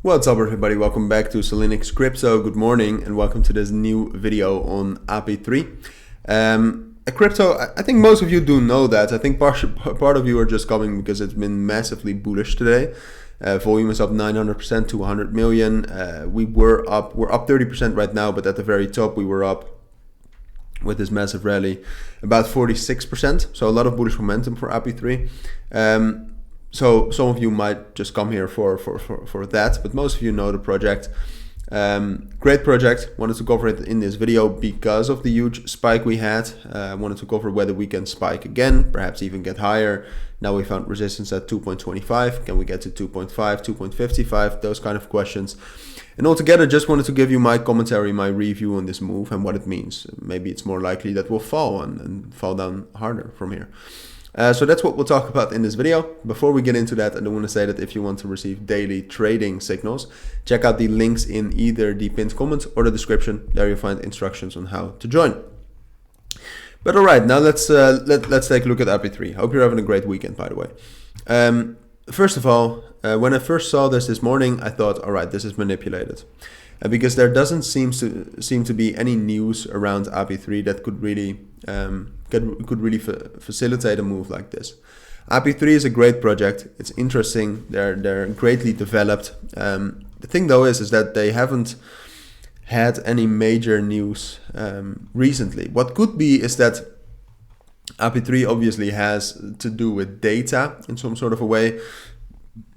What's up everybody, welcome back to Cilinix Crypto. Good morning and welcome to this new video on API3. A crypto, I think most of you do know that. I think part of you are just coming because it's been massively bullish today. Volume is up 900% to 100 million. We're up 30% right now, but at the very top we were up with this massive rally about 46%. So a lot of bullish momentum for API3. So some of you might just come here for that, but most of you know the project. Great project. Wanted to cover it in this video because of the huge spike we had. Wanted to cover whether we can spike again, perhaps even get higher. Now we found resistance at 2.25. Can we get to 2.5, 2.55? Those kind of questions. And altogether, just wanted to give you my commentary, my review on this move and what it means. Maybe it's more likely that we'll fall and fall down harder from here. So that's what we'll talk about in this video. Before we get into that, I do want to say that if you want to receive daily trading signals, check out the links in either the pinned comment or the description. There you'll find instructions on how to join. But all right, now let's take a look at API3. Hope you're having a great weekend, by the way. First of all, when I first saw this morning, I thought, all right, this is manipulated. Because there doesn't seem to be any news around API3 that could really facilitate a move like this. API3 is a great project. It's interesting. They're greatly developed. The thing though is that they haven't had any major news recently. What could be is that API3 obviously has to do with data in some sort of a way.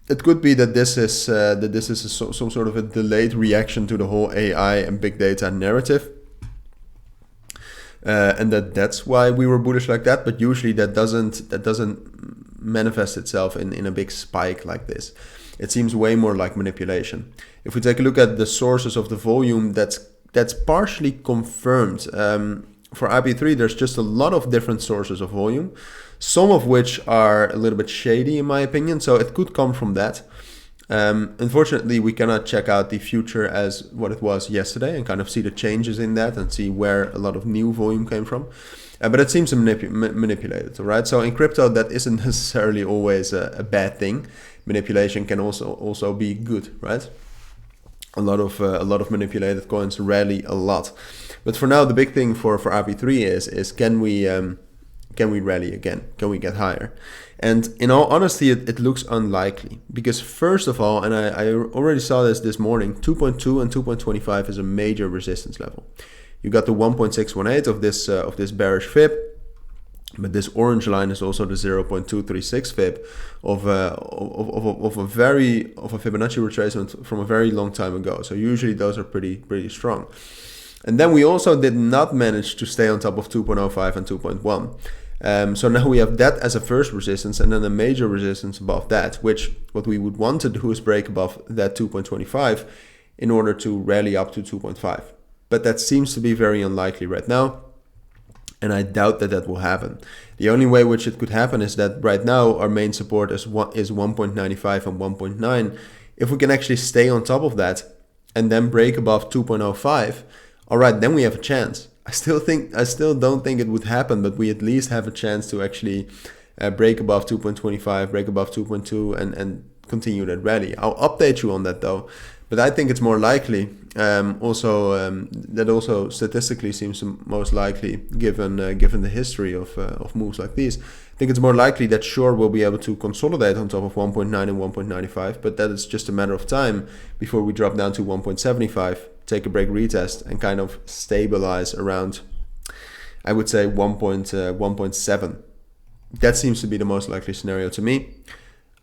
It could be that this is some sort of a delayed reaction to the whole AI and big data narrative, and that's why we were bullish like that. But usually that doesn't manifest itself in a big spike like this. It seems way more like manipulation. If we take a look at the sources of the volume, that's partially confirmed. For API3, there's just a lot of different sources of volume, some of which are a little bit shady in my opinion, so it could come from that. Unfortunately, we cannot check out the future as what it was yesterday and kind of see the changes in that and see where a lot of new volume came from. But it seems manipulated, all right? So in crypto, that isn't necessarily always a bad thing. Manipulation can also be good, right? A lot of manipulated coins rally a lot. But for now, the big thing for API3 is can we rally again? Can we get higher? And in all honesty, it looks unlikely because first of all, and I already saw this morning, 2.2 and 2.25 is a major resistance level. You got the 1.618 of this bearish fib, but this orange line is also the 0.236 fib of a Fibonacci retracement from a very long time ago. So usually those are pretty strong. And then we also did not manage to stay on top of 2.05 and 2.1. So now we have that as a first resistance and then a major resistance above that, which what we would want to do is break above that 2.25 in order to rally up to 2.5. But that seems to be very unlikely right now. And I doubt that will happen. The only way which it could happen is that right now our main support is 1.95 and 1.9. If we can actually stay on top of that and then break above 2.05, all right, then we have a chance. I still don't think it would happen, but we at least have a chance to actually break above 2.25, break above 2.2 and continue that rally. I'll update you on that though. But I think it's more likely, that also statistically seems most likely given the history of moves like these. I think it's more likely that Shore will be able to consolidate on top of 1.9 and 1.95, but that is just a matter of time before we drop down to 1.75, take a break retest, and kind of stabilize around, I would say 1.7. That seems to be the most likely scenario to me.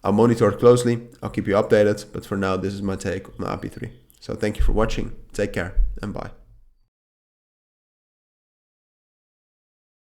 I'll monitor it closely, I'll keep you updated, but for now this is my take on API3. So thank you for watching, take care and bye.